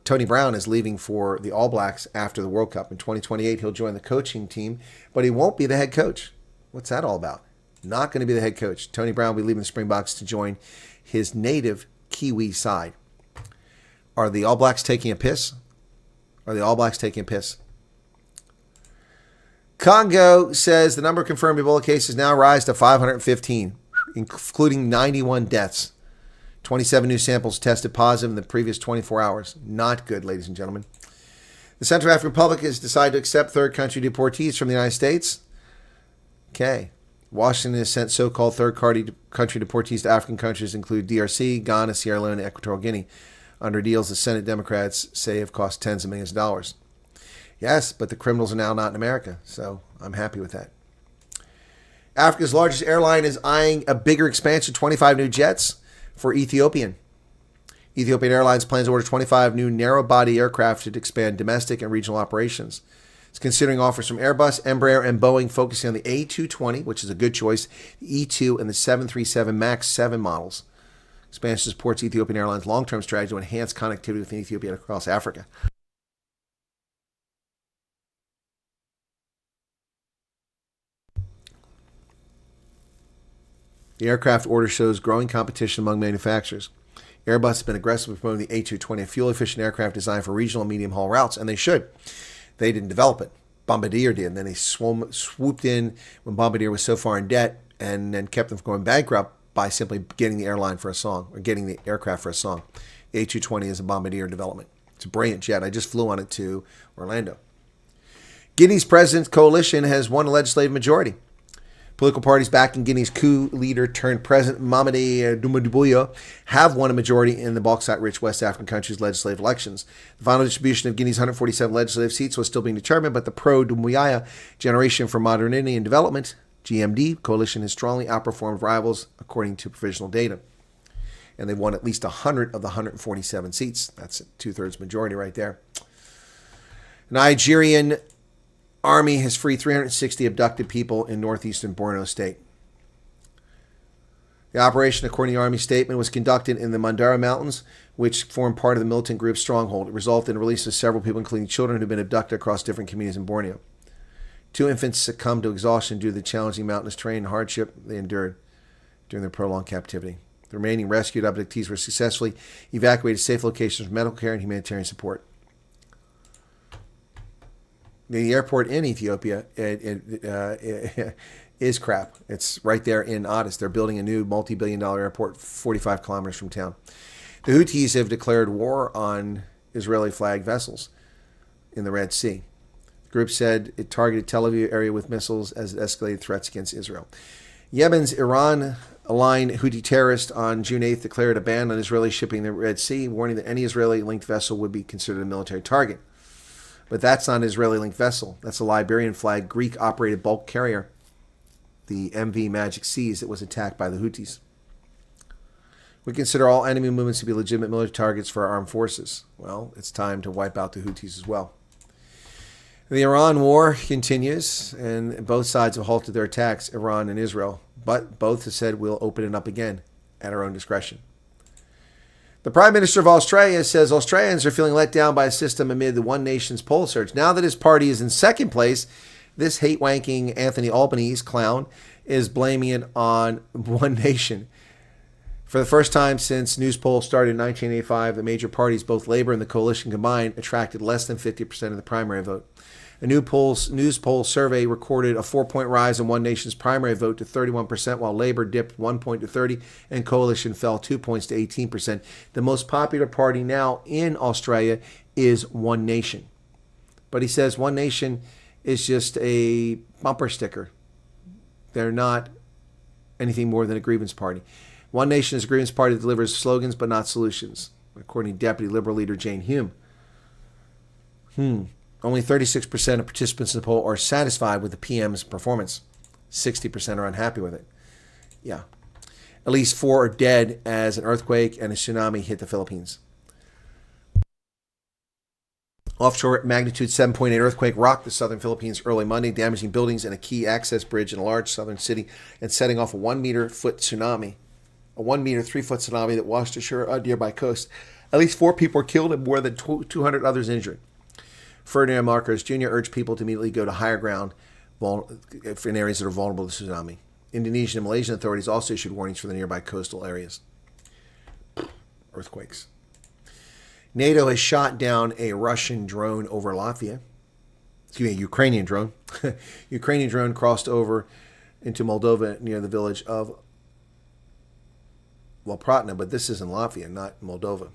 Tony Brown is leaving for the All Blacks after the World Cup. In 2028, he'll join the coaching team, but he won't be the head coach. What's that all about? Not going to be the head coach. Tony Brown will be leaving the Springboks to join his native Kiwi side. Are the All Blacks taking a piss? Are the All Blacks taking a piss? Congo says the number of confirmed Ebola cases now rise to 515, including 91 deaths. 27 new samples tested positive in the previous 24 hours. Not good, ladies and gentlemen. The Central African Republic has decided to accept third country deportees from the United States. Okay. Washington has sent so-called third country deportees to African countries include DRC, Ghana, Sierra Leone, and Equatorial Guinea, under deals the Senate Democrats say have cost tens of millions of dollars. Yes, but the criminals are now not in America, so I'm happy with that. Africa's largest airline is eyeing a bigger expansion, 25 new jets for Ethiopian. Ethiopian Airlines plans to order 25 new narrow-body aircraft to expand domestic and regional operations. It's considering offers from Airbus, Embraer, and Boeing focusing on the A220, which is a good choice, the E2, and the 737 MAX 7 models. Expansion supports Ethiopian Airlines' long-term strategy to enhance connectivity within Ethiopia and across Africa. The aircraft order shows growing competition among manufacturers. Airbus has been aggressively promoting the A220, a fuel-efficient aircraft designed for regional and medium-haul routes, and they should. They didn't develop it. Bombardier did, and then they swooped in when Bombardier was so far in debt and then kept them from going bankrupt by simply getting the airline for a song, or getting the aircraft for a song. The A220 is a Bombardier development. It's a brilliant jet. I just flew on it to Orlando. Guinea's president's coalition has won a legislative majority. Political parties backing Guinea's coup leader turned president Mamadi Doumbouya have won a majority in the bauxite-rich West African country's legislative elections. The final distribution of Guinea's 147 legislative seats was still being determined, but the pro-Doumbouya Generation for Modernity and Development, GMD, coalition has strongly outperformed rivals according to provisional data. And they won at least 100 of the 147 seats. That's a two-thirds majority right there. Nigerian Army has freed 360 abducted people in northeastern Borno State. The operation, according to the Army statement, was conducted in the Mandara Mountains, which form part of the militant group's stronghold. It resulted in the release of several people, including children who had been abducted across different communities in Borneo. 2 infants succumbed to exhaustion due to the challenging mountainous terrain and hardship they endured during their prolonged captivity. The remaining rescued abductees were successfully evacuated to safe locations for medical care and humanitarian support. The airport in Ethiopia is crap. It's right there in Addis. They're building a new multi-billion-dollar airport 45 kilometers from town. The Houthis have declared war on Israeli-flagged vessels in the Red Sea. The group said it targeted Tel Aviv area with missiles as it escalated threats against Israel. Yemen's Iran-aligned Houthi terrorists on June 8th declared a ban on Israeli shipping in the Red Sea, warning that any Israeli-linked vessel would be considered a military target. But that's not an Israeli-linked vessel. That's a Liberian-flagged Greek-operated bulk carrier, the MV Magic Seas, that was attacked by the Houthis. We consider all enemy movements to be legitimate military targets for our armed forces. Well, it's time to wipe out the Houthis as well. The Iran war continues, and both sides have halted their attacks, Iran and Israel. But both have said we'll open it up again at our own discretion. The Prime Minister of Australia says Australians are feeling let down by a system amid the One Nation's poll surge. Now that his party is in second place, this hate-wanking Anthony Albanese clown is blaming it on One Nation. For the first time since news polls started in 1985, the major parties, both Labour and the Coalition combined, attracted less than 50% of the primary vote. A new news poll survey recorded a 4-point rise in One Nation's primary vote to 31%, while Labour dipped 1 point to 30%, and Coalition fell 2 points to 18%. The most popular party now in Australia is One Nation. But he says One Nation is just a bumper sticker. They're not anything more than a grievance party. One Nation is a grievance party that delivers slogans but not solutions, according to Deputy Liberal leader Jane Hume. Only 36% of participants in the poll are satisfied with the PM's performance. 60% are unhappy with it. Yeah. At least 4 are dead as an earthquake and a tsunami hit the Philippines. Offshore magnitude 7.8 earthquake rocked the southern Philippines early Monday, damaging buildings and a key access bridge in a large southern city and setting off a 1-meter-foot tsunami. A 1-meter-3-foot tsunami that washed ashore a nearby coast. At least 4 people were killed and more than 200 others injured. Ferdinand Marcos Jr. urged people to immediately go to higher ground in areas that are vulnerable to tsunami. Indonesian and Malaysian authorities also issued warnings for the nearby coastal areas. Earthquakes. NATO has shot down a Russian drone over Latvia. Excuse me, Ukrainian drone. Ukrainian drone crossed over into Moldova near the village of Pratna, but this is in Latvia, not Moldova.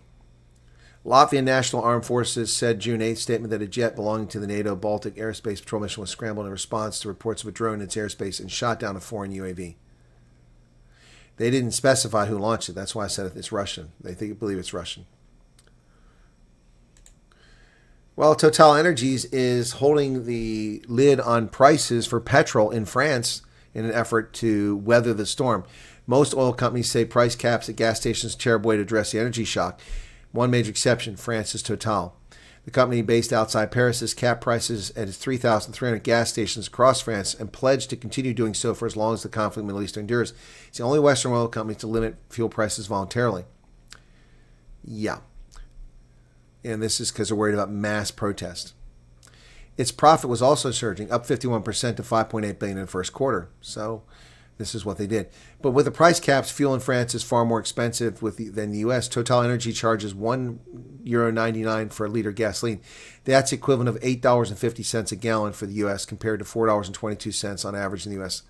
Latvian National Armed Forces said June 8th statement that a jet belonging to the NATO Baltic Airspace Patrol Mission was scrambled in response to reports of a drone in its airspace and shot down a foreign UAV. They didn't specify who launched it. That's why I said it's Russian. They believe it's Russian. Well, Total Energies is holding the lid on prices for petrol in France in an effort to weather the storm. Most oil companies say price caps at gas stations are a terrible way to address the energy shock. One major exception, France's Total. The company based outside Paris has capped prices at its 3,300 gas stations across France and pledged to continue doing so for as long as the conflict in the Middle East endures. It's the only Western oil company to limit fuel prices voluntarily. Yeah. And this is because they're worried about mass protest. Its profit was also surging, up 51% to $5.8 billion in the first quarter. So this is what they did. But with the price caps, fuel in France is far more expensive than the U.S. Total Energy charges €1.99 for a liter of gasoline. That's equivalent of $8.50 a gallon for the U.S. compared to $4.22 on average in the U.S.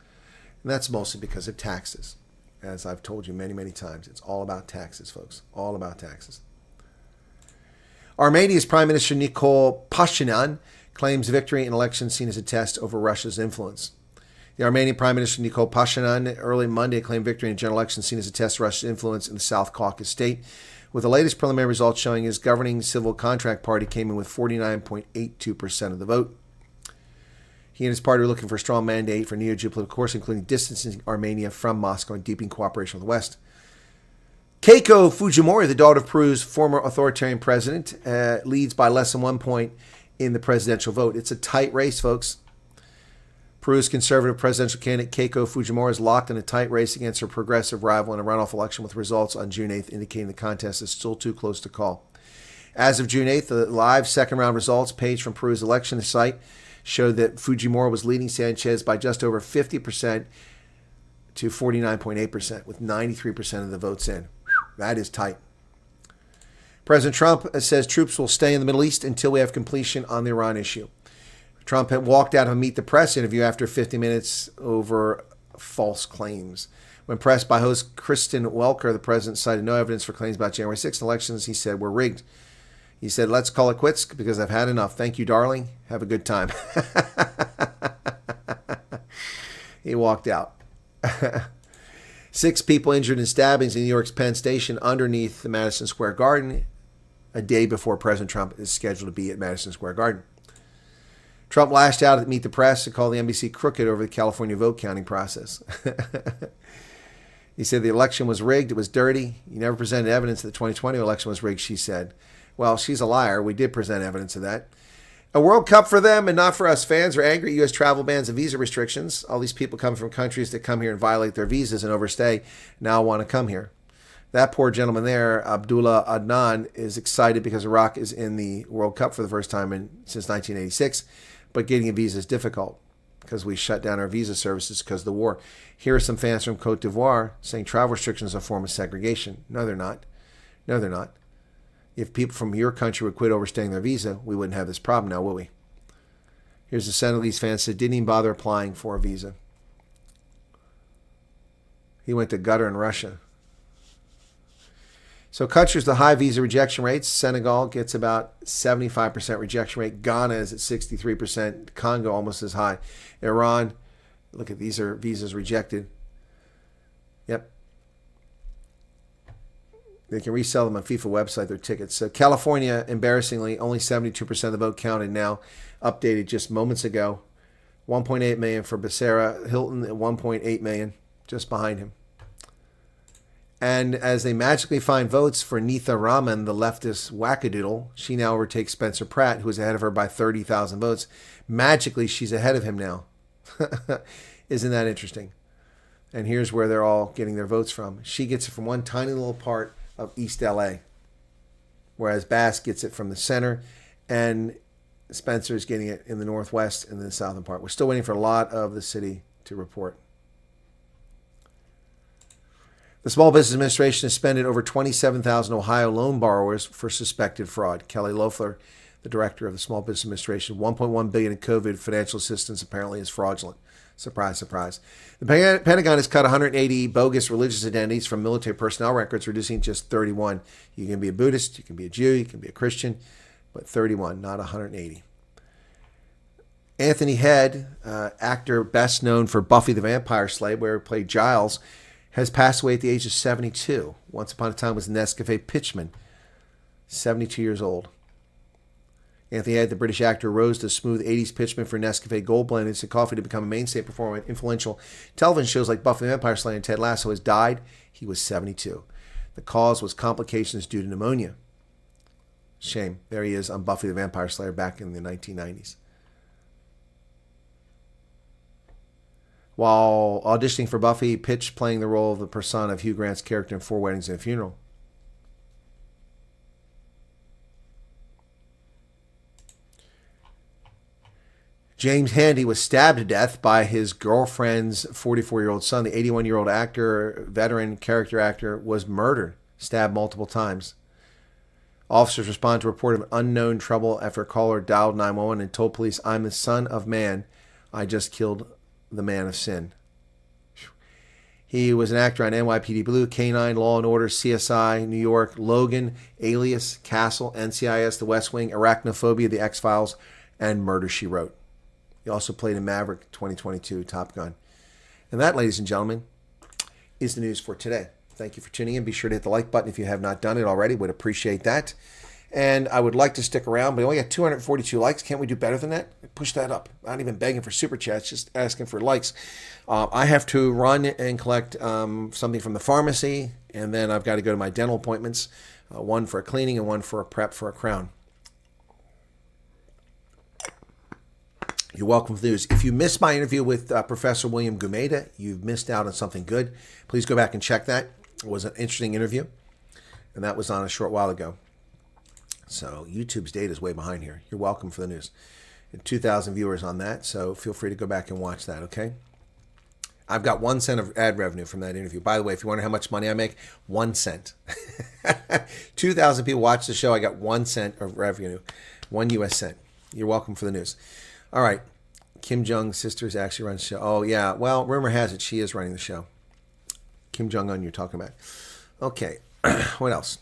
And that's mostly because of taxes. As I've told you many, many times, it's all about taxes, folks. All about taxes. Armenia's Prime Minister Nikol Pashinyan claims victory in elections seen as a test over Russia's influence. The Armenian Prime Minister Nikol Pashinyan early Monday claimed victory in a general election seen as a test of Russia's influence in the South Caucasus state, with the latest preliminary results showing his governing Civil Contract Party came in with 49.82% of the vote. He and his party are looking for a strong mandate for neo-geopolitical course, including distancing Armenia from Moscow and deepening cooperation with the West. Keiko Fujimori, the daughter of Peru's former authoritarian president, leads by less than 1 point in the presidential vote. It's a tight race, folks. Peru's conservative presidential candidate Keiko Fujimori is locked in a tight race against her progressive rival in a runoff election, with results on June 8th indicating the contest is still too close to call. As of June 8th, the live second-round results page from Peru's election site showed that Fujimori was leading Sanchez by just over 50% to 49.8%, with 93% of the votes in. That is tight. President Trump says troops will stay in the Middle East until we have completion on the Iran issue. Trump had walked out of a Meet the Press interview after 50 minutes over false claims. When pressed by host Kristen Welker, the president cited no evidence for claims about January 6th elections. He said, "We're rigged." He said, "Let's call it quits because I've had enough. Thank you, darling. Have a good time." He walked out. 6 people injured in stabbings in New York's Penn Station underneath the Madison Square Garden a day before President Trump is scheduled to be at Madison Square Garden. Trump lashed out at Meet the Press to call the NBC crooked over the California vote counting process. He said the election was rigged. It was dirty. You never presented evidence that the 2020 election was rigged, she said. Well, she's a liar. We did present evidence of that. A World Cup for them and not for us. Fans are angry at U.S. travel bans and visa restrictions. All these people come from countries that come here and violate their visas and overstay now want to come here. That poor gentleman there, Abdullah Adnan, is excited because Iraq is in the World Cup for the first time since 1986, but getting a visa is difficult because we shut down our visa services because of the war. Here are some fans from Cote d'Ivoire saying travel restrictions are a form of segregation. No, they're not. No, they're not. If people from your country would quit overstaying their visa, we wouldn't have this problem now, would we? Here's a Senegalese fan said didn't even bother applying for a visa. He went to gutter in Russia. So countries with high visa rejection rates. Senegal gets about 75% rejection rate. Ghana is at 63%. Congo almost as high. Iran, look at these are visas rejected. Yep. They can resell them on FIFA website, their tickets. So California, embarrassingly, only 72% of the vote counted now, updated just moments ago. 1.8 million for Becerra. Hilton at 1.8 million, just behind him. And as they magically find votes for Neetha Raman, the leftist wackadoodle, she now overtakes Spencer Pratt, who is ahead of her by 30,000 votes. Magically, she's ahead of him now. Isn't that interesting? And here's where they're all getting their votes from. She gets it from one tiny little part of East LA, whereas Bass gets it from the center, and Spencer is getting it in the northwest and the southern part. We're still waiting for a lot of the city to report. The Small Business Administration has suspended over 27,000 Ohio loan borrowers for suspected fraud. Kelly Loeffler, the director of the Small Business Administration, $1.1 billion in COVID financial assistance apparently is fraudulent. Surprise, surprise. The Pentagon has cut 180 bogus religious identities from military personnel records, reducing just 31. You can be a Buddhist, you can be a Jew, you can be a Christian, but 31, not 180. Anthony Head, actor best known for Buffy the Vampire Slayer, where he played Giles, has passed away at the age of 72. Once upon a time was Nescafe pitchman, 72 years old. Anthony Head, the British actor, rose to smooth 80s pitchman for Nescafe Gold Blend Instant Coffee to become a mainstay performer in influential television shows like Buffy the Vampire Slayer and Ted Lasso. Has died. He was 72. The cause was complications due to pneumonia. Shame. There he is on Buffy the Vampire Slayer back in the 1990s. While auditioning for Buffy, he pitched playing the role of the persona of Hugh Grant's character in Four Weddings and a Funeral. James Handy was stabbed to death by his girlfriend's 44-year-old son. The 81-year-old actor, veteran character actor, was murdered, stabbed multiple times. Officers responded to a report of unknown trouble after a caller dialed 911 and told police, "I'm the son of man. I just killed the man of sin." He was an actor on NYPD Blue, K9, Law and Order, CSI, New York, Logan, Alias, Castle, NCIS, The West Wing, Arachnophobia, The X-Files, and Murder, She Wrote. He also played in Maverick 2022, Top Gun. And that, ladies and gentlemen, is the news for today. Thank you for tuning in. Be sure to hit the like button if you have not done it already. Would appreciate that. And I would like to stick around, but we only got 242 likes. Can't we do better than that? Push that up. Not even begging for super chats, just asking for likes. I have to run and collect something from the pharmacy, and then I've got to go to my dental appointments, one for a cleaning and one for a prep for a crown. You're welcome for the news. If you missed my interview with Professor William Gumeda, you've missed out on something good. Please go back and check that. It was an interesting interview, and that was on a short while ago. So YouTube's data is way behind here. You're welcome for the news. And 2,000 viewers on that, so feel free to go back and watch that, okay? I've got 1 cent of ad revenue from that interview. By the way, if you wonder how much money I make, 1 cent. 2,000 people watch the show. I got 1 cent of revenue, 1 U.S. cent. You're welcome for the news. All right. Kim Jong's sisters actually run the show. Oh, yeah. Well, rumor has it she is running the show. Kim Jong-un you're talking about. Okay. What else?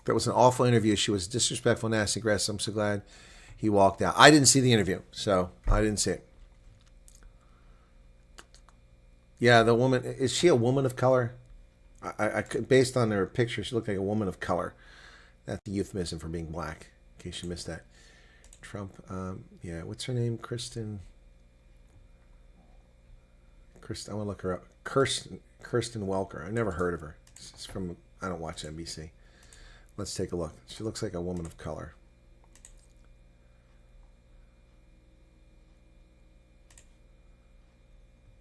That was an awful interview. She was disrespectful, nasty, aggressive. I'm so glad he walked out. I didn't see the interview, so I didn't see it. Yeah, the woman, is she a woman of color? I based on her picture, she looked like a woman of color. That's the euphemism for being black, in case you missed that. Trump, yeah, what's her name? Kristen, I want to look her up. Kirsten Welker. I never heard of her. She's from, I don't watch NBC. Let's take a look. She looks like a woman of color.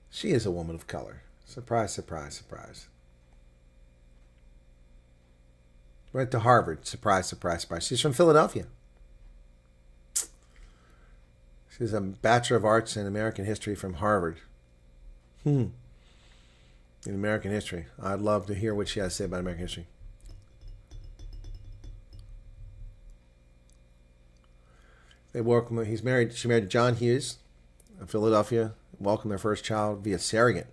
She is a woman of color. Surprise, surprise, surprise. Went to Harvard. Surprise, surprise, surprise. She's from Philadelphia. She's a Bachelor of Arts in American History from Harvard. In American history. I'd love to hear what she has to say about American history. They welcome. She married to John Hughes of Philadelphia. Welcomed their first child via surrogate.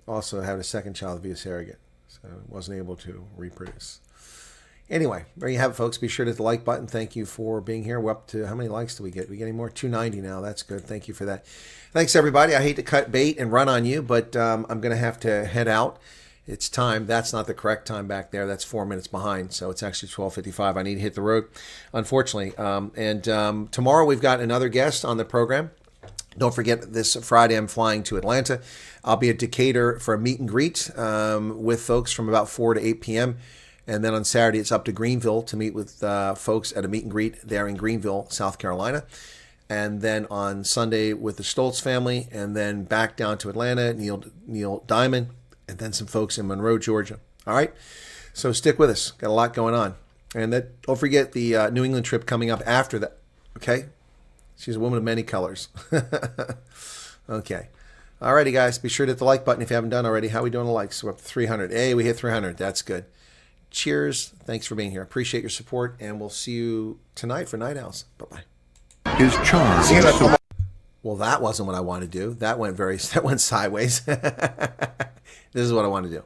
Also had a second child via surrogate. So wasn't able to reproduce. Anyway, there you have it, folks. Be sure to hit the like button. Thank you for being here. We're up to, how many likes do we get? We get any more? 290 now. That's good. Thank you for that. Thanks, everybody. I hate to cut bait and run on you, but I'm going to have to head out. It's time. That's not the correct time back there. That's 4 minutes behind. So it's actually 12:55. I need to hit the road, unfortunately. Tomorrow we've got another guest on the program. Don't forget, this Friday I'm flying to Atlanta. I'll be at Decatur for a meet and greet with folks from about 4 to 8 p.m. And then on Saturday, it's up to Greenville to meet with folks at a meet and greet there in Greenville, South Carolina. And then on Sunday with the Stoltz family, and then back down to Atlanta, Neil Diamond, and then some folks in Monroe, Georgia. All right? So stick with us. Got a lot going on. And don't forget the New England trip coming up after that. Okay? She's a woman of many colors. Okay. Alrighty, guys. Be sure to hit the like button if you haven't done already. How are we doing the likes? We're up to 300. Hey, we hit 300. That's good. Cheers. Thanks for being here. Appreciate your support, and we'll see you tonight for Night Owls. Bye-bye. His charm. Well, that wasn't what I wanted to do. That went sideways. This is what I want to do.